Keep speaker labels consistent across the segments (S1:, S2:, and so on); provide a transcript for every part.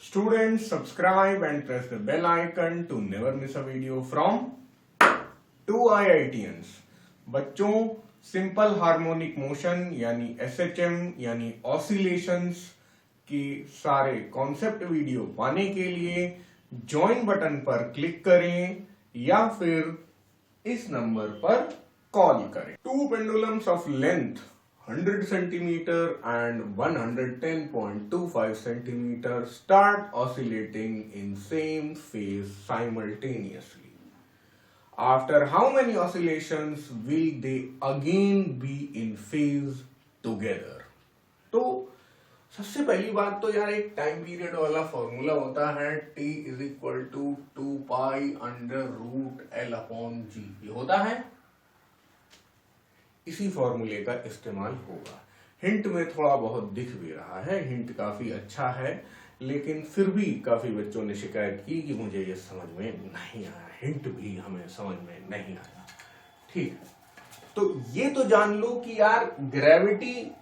S1: Students, subscribe and press the bell icon to never miss a video from 2IITians। बच्चों, simple harmonic motion यानी SHM यानी oscillations की सारे concept video पाने के लिए ज्वाइन बटन पर क्लिक करें या फिर इस नंबर पर कॉल करें। Two pendulums of length 100 centimeter and 110.25 centimeter start oscillating in same phase simultaneously. After how many oscillations will they again be in phase together? तो सबसे पहली बात तो यार एक टाइम पीरियड वाला फॉर्मूला होता है T is equal to 2 pi under root L upon G। ये होता है, इसी फॉर्मूले का इस्तेमाल होगा। हिंट में थोड़ा बहुत दिख भी रहा है, हिंट काफी अच्छा है, लेकिन फिर भी काफी बच्चों ने शिकायत की कि मुझे ये समझ में नहीं आया, हिंट भी हमें समझ में नहीं आया। ठीक है, तो ये तो जान लो कि यार ग्रेविटी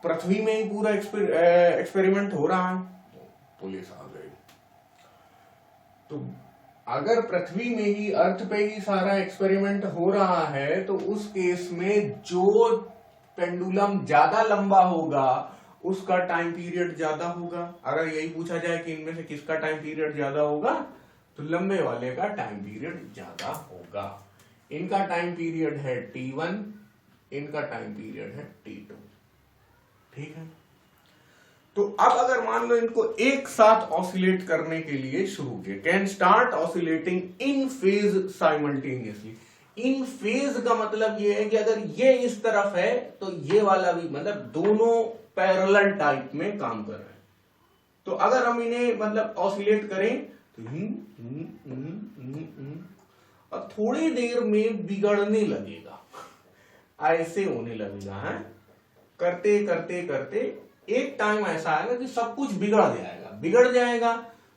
S1: पृथ्वी में ही पूरा एक्सपेरिमेंट हो रहा है। पुलिस आ गई, तो अगर पृथ्वी में ही, अर्थ पे ही सारा एक्सपेरिमेंट हो रहा है तो उस केस में जो पेंडुलम ज्यादा लंबा होगा उसका टाइम पीरियड ज्यादा होगा। अगर यही पूछा जाए कि इनमें से किसका टाइम पीरियड ज्यादा होगा, तो लंबे वाले का टाइम पीरियड ज्यादा होगा। इनका टाइम पीरियड है T1, इनका टाइम पीरियड है T2। ठीक है, तो अब अगर मान लो इनको एक साथ ऑसिलेट करने के लिए शुरू किया, can start oscillating in phase simultaneously. In phase का मतलब ये है कि अगर ये इस तरफ है तो ये वाला भी, मतलब दोनों पैरेलल टाइप में काम कर रहे हैं। तो अगर हम इन्हें मतलब ऑसिलेट करें तो और थोड़ी देर में बिगड़ने लगेगा, ऐसे होने लगेगा है। करते करते करते एक टाइम ऐसा आएगा कि सब कुछ बिगड़ जाएगा।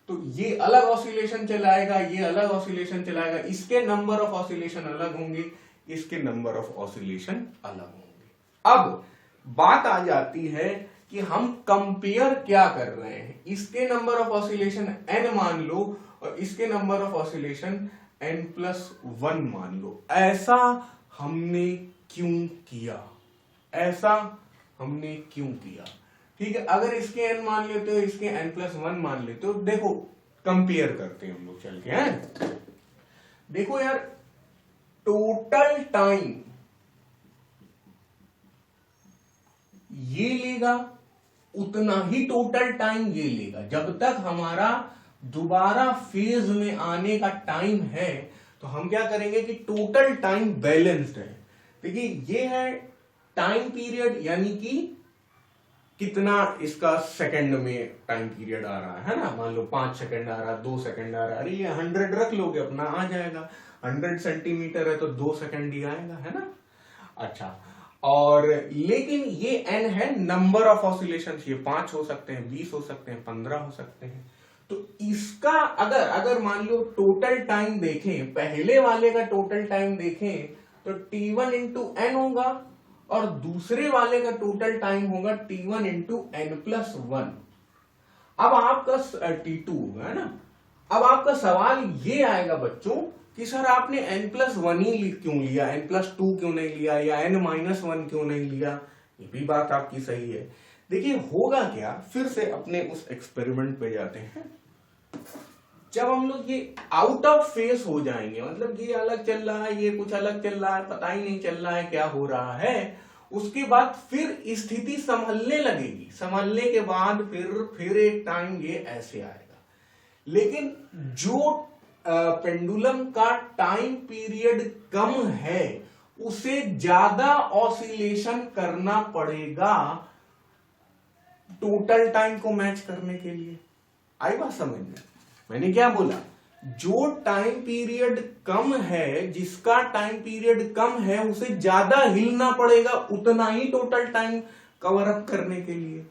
S1: तो ये अलग ऑसिलेशन चलाएगा, ये अलग ऑसिलेशन चलाएगा, इसके नंबर ऑफ ऑसिलेशन अलग होंगे, इसके नंबर ऑफ ऑसिलेशन अलग होंगे। अब बात आ जाती है कि हम कंपेयर क्या कर रहे हैं। इसके नंबर ऑफ ऑसिलेशन n मान लो और इसके नंबर ऑफ ऑसिलेशन n+1 मान लो। ऐसा हमने क्यों किया? ठीक है, अगर इसके n मान लेते हो, इसके n+1 मान लेते हो, देखो कंपेयर करते हैं हम लोग चल के हैं। देखो यार, टोटल टाइम ये लेगा, उतना ही टोटल टाइम ये लेगा। जब तक हमारा दोबारा फेज में आने का टाइम है तो हम क्या करेंगे कि टोटल टाइम बैलेंस्ड है। देखिए ये है टाइम पीरियड, यानी कि कितना इसका सेकंड में टाइम पीरियड आ रहा है ना। मान लो 5 सेकंड आ रहा, 2 सेकंड आ रहा, अरे ये 100 रख लोगे अपना आ जाएगा। 100 सेंटीमीटर है तो 2 सेकंड ही आएगा, है ना। अच्छा, और लेकिन ये n है नंबर ऑफ ऑसिलेशन। ये 5 हो सकते हैं, 20 हो सकते हैं, 15 हो सकते हैं। तो इसका अगर मान लो टोटल टाइम देखें, पहले वाले का टोटल टाइम देखें तो T1 इंटू n होगा और दूसरे वाले का टोटल टाइम होगा T1 इंटू n+1। अब आपका T2 है ना। अब आपका सवाल ये आएगा बच्चों कि सर आपने n+1 ही क्यों लिया, n+2 क्यों नहीं लिया, या n-1 क्यों नहीं लिया। ये भी बात आपकी सही है। देखिए होगा क्या, फिर से अपने उस एक्सपेरिमेंट पे जाते हैं। जब हम लोग ये आउट ऑफ फेस हो जाएंगे, मतलब ये अलग चल रहा है, ये कुछ अलग चल रहा है, पता ही नहीं चल रहा है क्या हो रहा है, उसके बाद फिर स्थिति संभलने लगेगी। संभलने के बाद फिर एक टाइम ये ऐसे आएगा। लेकिन जो पेंडुलम का टाइम पीरियड कम है उसे ज्यादा ऑसिलेशन करना पड़ेगा टोटल टाइम को मैच करने के लिए। आई बात समझ में? मैंने क्या बोला, जो टाइम पीरियड कम है, जिसका टाइम पीरियड कम है उसे ज्यादा हिलना पड़ेगा उतना ही टोटल टाइम कवर अप करने के लिए,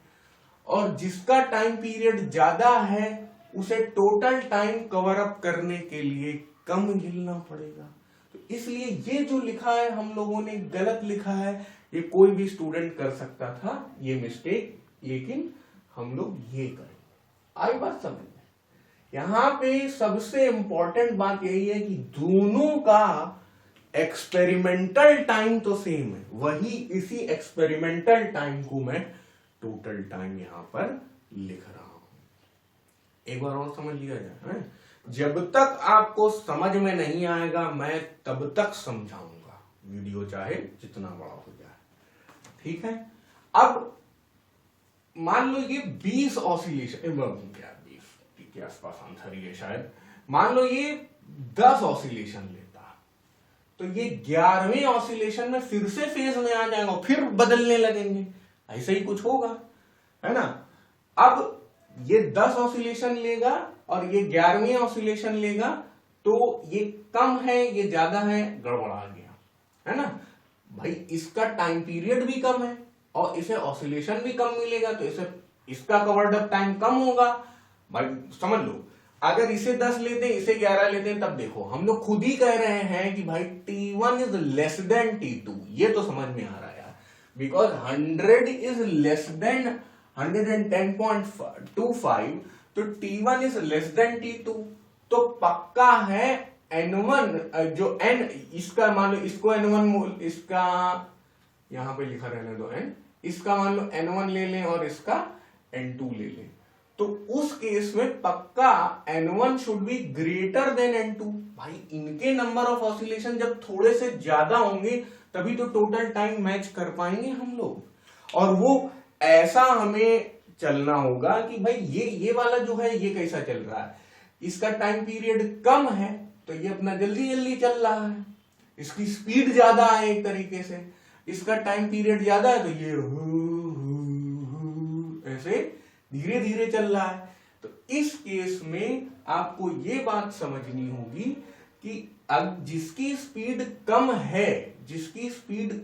S1: और जिसका टाइम पीरियड ज्यादा है उसे टोटल टाइम कवर अप करने के लिए कम हिलना पड़ेगा। तो इसलिए ये जो लिखा है हम लोगों ने गलत लिखा है। ये कोई भी स्टूडेंट कर सकता था ये मिस्टेक, लेकिन हम लोग ये करें। आई बात समझ में? यहां पे सबसे इंपॉर्टेंट बात यही है कि दोनों का एक्सपेरिमेंटल टाइम तो सेम है, वही इसी एक्सपेरिमेंटल टाइम को मैं टोटल टाइम यहां पर लिख रहा हूं। एक बार और समझ लिया जाए है? जब तक आपको समझ में नहीं आएगा मैं तब तक समझाऊंगा, वीडियो चाहे जितना बड़ा हो जाए, ठीक है। अब मान लो ये 20 ऑसिलेशन, 20 के आसपास आंसर ये शायद, मान लो ये 10 ऑसिलेशन लेता, तो ये 11वें ऑसिलेशन में फिर से फेज में आ जाएगा, फिर बदलने लगेंगे, ऐसे ही कुछ होगा, है ना। अब ये 10 ऑसिलेशन लेगा और ये 11वें ऑसिलेशन लेगा, तो ये कम है ये ज्यादा है, गड़बड़ा गया, है ना भाई। इसका टाइम पीरियड भी कम है और इसे ऑसिलेशन भी कम मिलेगा, तो इसे इसका कवर्ड अप टाइम कम होगा भाई, समझ लो। अगर इसे 10 लेते हैं इसे 11 लेते हैं, तब देखो हम लोग खुद ही कह रहे हैं कि भाई T1 is less than T2, ये तो समझ में आ रहा है यार, बिकॉज 100 इज लेस देन 110.25, तो T1 is less than T2, तो पक्का है N1 जो N, इसका मान लो इसको N1, इसका यहां पे लिखा रहने दो N, इसका मान लो N1 ले लें और इसका N2 ले लें, तो उस केस में पक्का N1 should be greater than N2। भाई इनके नंबर ऑफ ऑसिलेशन जब थोड़े से ज्यादा होंगे तभी तो टोटल टाइम मैच कर पाएंगे हम लोग, और वो ऐसा हमें चलना होगा कि भाई ये वाला जो है ये कैसा चल रहा है, इसका टाइम पीरियड कम है तो ये अपना जल्दी जल्दी चल रहा है, इसकी स्पीड ज्यादा है एक तरीके से, इसका टाइम पीरियड ज्यादा है तो ये ऐसे धीरे धीरे चल रहा है। तो इस केस में आपको ये बात समझनी होगी कि अब जिसकी स्पीड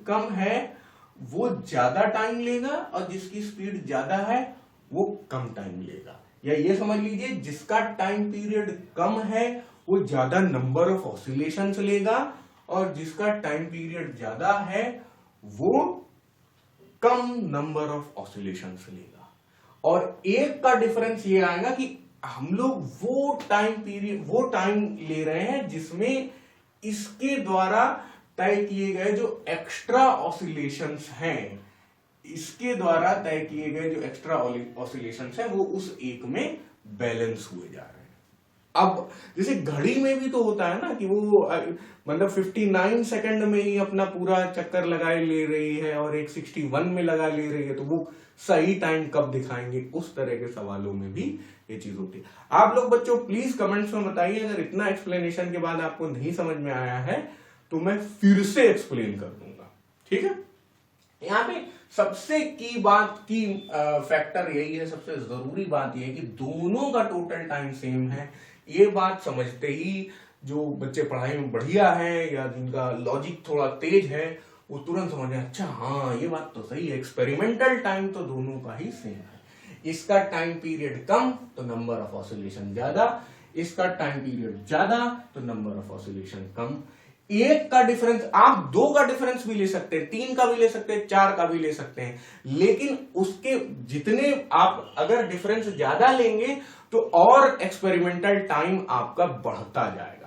S1: कम है वो ज्यादा टाइम लेगा और जिसकी स्पीड ज्यादा है वो कम टाइम लेगा, या ये समझ लीजिए जिसका टाइम पीरियड कम है वो ज्यादा नंबर ऑफ ऑसिलेशंस लेगा और जिसका टाइम पीरियड ज्यादा है वो कम नंबर ऑफ ऑसिलेशंस लेगा। और एक का डिफरेंस ये आएगा कि हम लोग वो टाइम ले रहे हैं जिसमें इसके द्वारा तय किए गए जो एक्स्ट्रा ऑसिलेशंस हैं, इसके द्वारा तय किए गए जो एक्स्ट्रा ऑसिलेशंस हैं वो उस एक में बैलेंस हुए जा रहे हैं। अब जैसे घड़ी में भी तो होता है ना कि वो मतलब 59 सेकंड में ही अपना पूरा चक्कर लगाए ले रही है और एक 61 में लगा ले रही है, तो वो सही टाइम कब दिखाएंगे, उस तरह के सवालों में भी ये चीज होती है। आप लोग बच्चों प्लीज कमेंट्स में बताइए, अगर इतना एक्सप्लेनेशन के बाद आपको नहीं समझ में आया है तो मैं फिर से एक्सप्लेन कर दूंगा, ठीक है। यहाँ पे सबसे की फैक्टर यही है, सबसे जरूरी बात यह है कि दोनों का टोटल टाइम सेम है। ये बात समझते ही जो बच्चे पढ़ाई में बढ़िया है या जिनका लॉजिक थोड़ा तेज है वो तुरंत समझे, अच्छा हाँ ये बात तो सही है, एक्सपेरिमेंटल टाइम तो दोनों का ही सेम है, इसका टाइम पीरियड कम तो नंबर ऑफ ऑसिलेशन ज्यादा, इसका टाइम पीरियड ज्यादा तो नंबर ऑफ ऑसिलेशन कम। एक का डिफरेंस आप 2 का डिफरेंस भी ले सकते हैं, 3 का भी ले सकते हैं, 4 का भी ले सकते हैं, लेकिन उसके जितने आप अगर डिफरेंस ज्यादा लेंगे तो और एक्सपेरिमेंटल टाइम आपका बढ़ता जाएगा।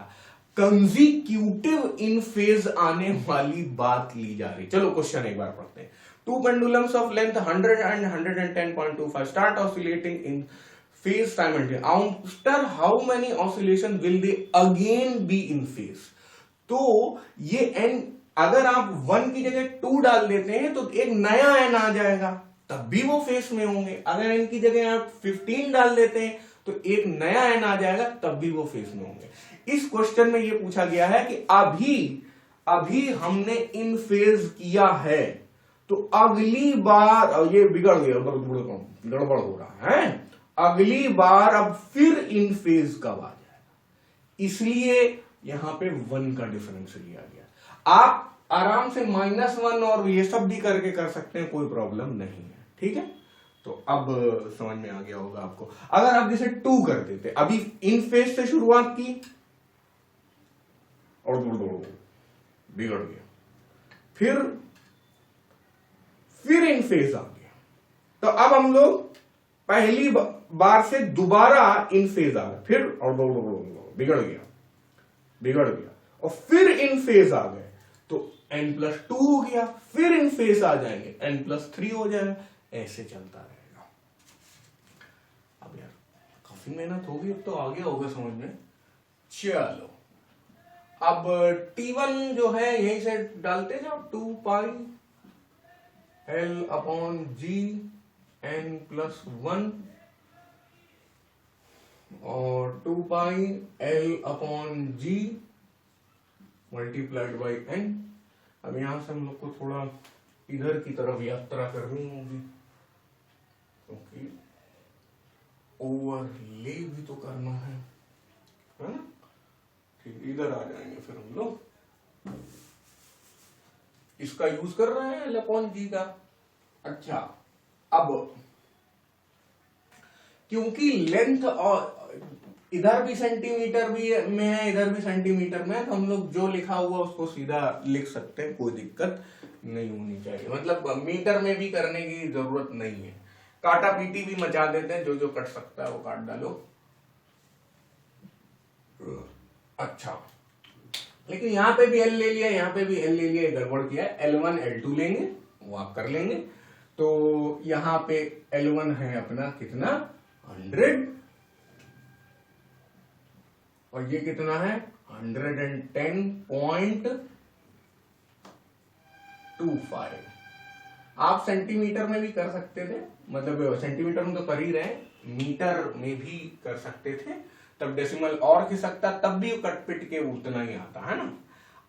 S1: कंसेक्यूटिव इन फेज आने वाली बात ली जा रही। चलो क्वेश्चन एक बार पढ़ते हैं। 2 pendulums of length 100 and 110.25 start oscillating in phase simultaneously. After how many oscillations will they again be in phase? तो ये n अगर आप 1 की जगह 2 डाल देते हैं तो एक नया n आ जाएगा, तब भी वो फेस में होंगे। अगर n की जगह आप 15 डाल देते हैं तो एक नया n आ जाएगा, तब भी वो फेस में होंगे। इस क्वेश्चन में ये पूछा गया है कि अभी हमने इन फेज किया है तो अगली बार ये बिगड़ गया, गड़बड़ हो रहा है, अगली बार अब फिर इन फेज कब आ जाएगा, इसलिए यहां पे 1 का डिफरेंस लिया गया। आप आराम से -1 और ये सब भी करके कर सकते हैं, कोई प्रॉब्लम नहीं है, ठीक है। तो अब समझ में आ गया होगा आपको। अगर आप जैसे 2 कर देते, अभी इन फेज से शुरुआत की और बिगड़ गया, फिर इन फेज आ गया, तो अब हम लोग पहली बार से दोबारा इन फेज आ गए, फिर और बिगड़ गया और फिर इन फेज आ गए तो n+2 हो गया, फिर इन फेज आ जाएंगे n+3 हो जाएगा, ऐसे चलता रहेगा। अब यार काफी मेहनत होगी, अब तो आ गया होगा समझ में। चलो अब T1 जो है यहीं से डालते जाओ, 2π L/G n+1 और 2π L/G मल्टीप्लाइड बाई n। अब यहां से हम लोग को थोड़ा इधर की तरफ यात्रा करनी होगी, क्योंकि ओवरले भी तो करना है ना। ठीक, इधर आ जाएंगे फिर हम लोग, इसका यूज कर रहे हैं L/G का। अच्छा, अब क्योंकि लेंथ और इधर भी सेंटीमीटर भी में है, इधर भी सेंटीमीटर में है, तो हम लोग जो लिखा हुआ उसको सीधा लिख सकते हैं, कोई दिक्कत नहीं होनी चाहिए। मतलब मीटर में भी करने की जरूरत नहीं है, काटा पीटी भी मचा देते हैं, जो जो कट सकता है वो काट डालो। अच्छा, लेकिन यहां पे भी L ले लिया, यहां पे भी L ले लिया, गड़बड़ किया। L1 L2 लेंगे, वो आप कर लेंगे। तो यहां पे L1 है अपना कितना 100 और ये कितना है 110.25। आप सेंटीमीटर में भी कर सकते थे, मतलब सेंटीमीटर में तो कर ही रहे, मीटर में भी कर सकते थे, तब डेसिमल और खिसकता, तब भी कट पिट के उतना ही आता है ना।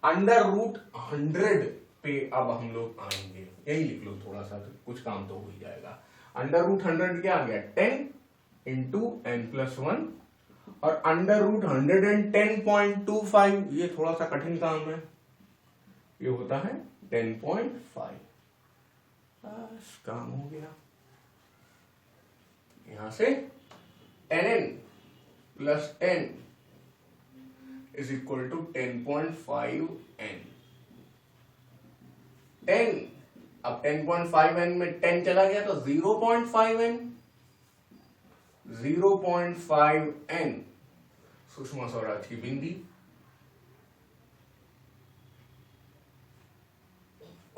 S1: √100 पे अब हम लोग आएंगे, यही लिख लो थोड़ा सा, तो कुछ काम तो हो ही जाएगा। √100 क्या आ गया 10 × n+1 और √110.25, ये थोड़ा सा कठिन काम है, ये होता है 10.5। बस काम हो गया। यहां से ln + n = 10.5n। 10, अब 10.5n में 10 चला गया तो 0.5n, 0.5n सुषमा स्वराज की बिंदी।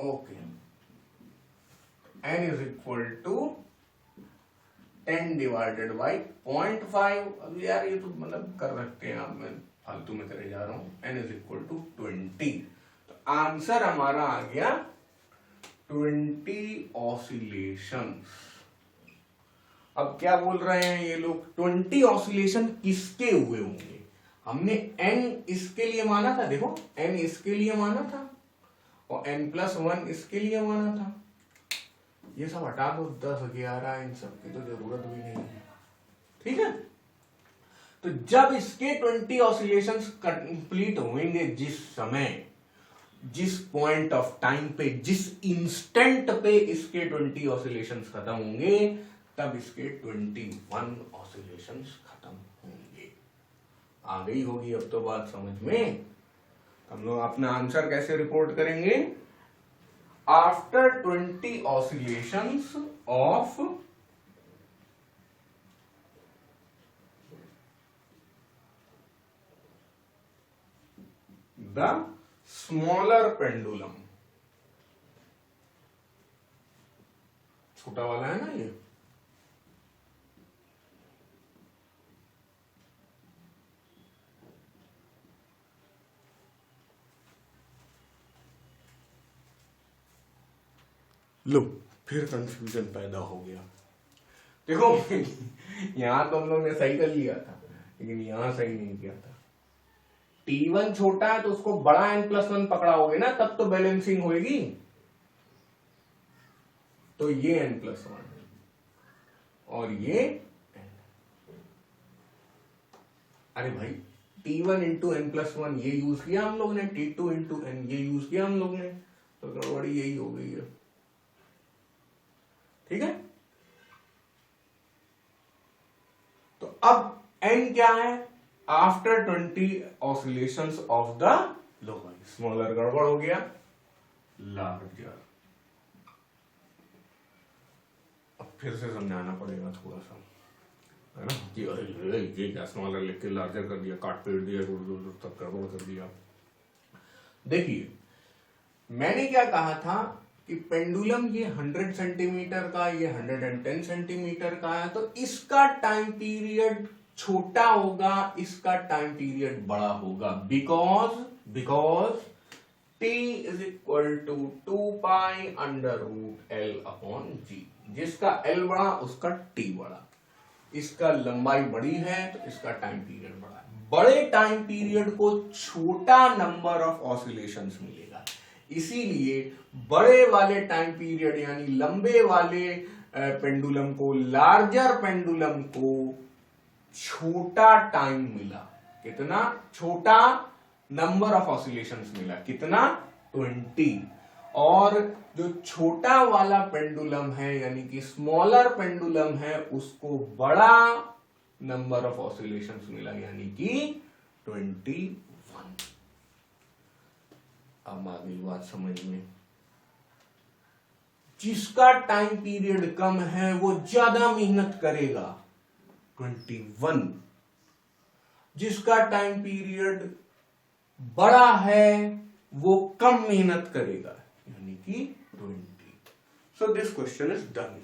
S1: Okay, n = 10 / 0.5। अब यार ये तो मतलब कर सकते हैं आप, मैं फालतू में करे जा रहा हूं। n = 20। तो आंसर हमारा आ गया 20 ऑसिलेशंस। अब क्या बोल रहे हैं ये लोग, 20 ऑसिलेशन किसके हुए होंगे? हमने n इसके लिए माना था, देखो n इसके लिए माना था और n+1 इसके लिए माना था। ये सब हटा दो, 10, 11 इन सब की तो जरूरत भी नहीं है, ठीक है। तो जब इसके 20 ऑसिलेशंस कंप्लीट होंगे, जिस समय, जिस पॉइंट ऑफ टाइम पे, जिस इंस्टेंट पे इसके 20 ऑसिलेशंस खत्म होंगे, तब इसके 21 ऑसिलेशंस खत्म होंगे। आ गई होगी अब तो बात समझ में। हम लोग अपना आंसर कैसे रिपोर्ट करेंगे? After 20 oscillations of the smaller pendulum, छोटा वाला है ना ये, लो फिर कंफ्यूजन पैदा हो गया। देखो यहां तो हम लोग ने सही कर लिया था, लेकिन यहां सही नहीं किया था। T1 छोटा है तो उसको बड़ा n+1 पकड़ाओगे ना, तब तो बैलेंसिंग होगी। तो ये n+1 और ये n। अरे भाई T1 × n+1 ये यूज किया हम लोग ने, T2 × n ये यूज किया हम लोग ने, तो गड़बड़ी यही हो गई है, ठीक है। तो अब n क्या है? After 20 oscillations of the lower, smaller गड़बड़ हो गया, लार्जर। अब फिर से समझाना पड़ेगा थोड़ा सा। है ना, कि अरे ये क्या स्मॉलर लिख के लार्जर कर दिया, काट पीट दिया, सब गड़बड़ कर दिया। देखिए मैंने क्या कहा था कि पेंडुलम ये 100 सेंटीमीटर का, ये 110 सेंटीमीटर का है, तो इसका टाइम पीरियड छोटा होगा, इसका टाइम पीरियड बड़ा होगा, because t is equal to 2 pi under root l upon g. जिसका एल बड़ा उसका टी बड़ा, इसका लंबाई बड़ी है तो इसका टाइम पीरियड बड़ा है। बड़े टाइम पीरियड को छोटा नंबर ऑफ ऑसिलेशंस मिलेगा, इसीलिए बड़े वाले टाइम पीरियड यानी लंबे वाले पेंडुलम को, लार्जर पेंडुलम को छोटा टाइम मिला। कितना छोटा नंबर ऑफ ऑसिलेशंस मिला, कितना 20। और जो छोटा वाला पेंडुलम है यानी कि स्मॉलर पेंडुलम है, उसको बड़ा नंबर ऑफ ऑसिलेशंस मिला यानी कि 21। अब आगे बात समझ में, जिसका टाइम पीरियड कम है वो ज्यादा मेहनत करेगा 21, जिसका टाइम पीरियड बड़ा है वो कम मेहनत करेगा यानी कि 20। So this question is done.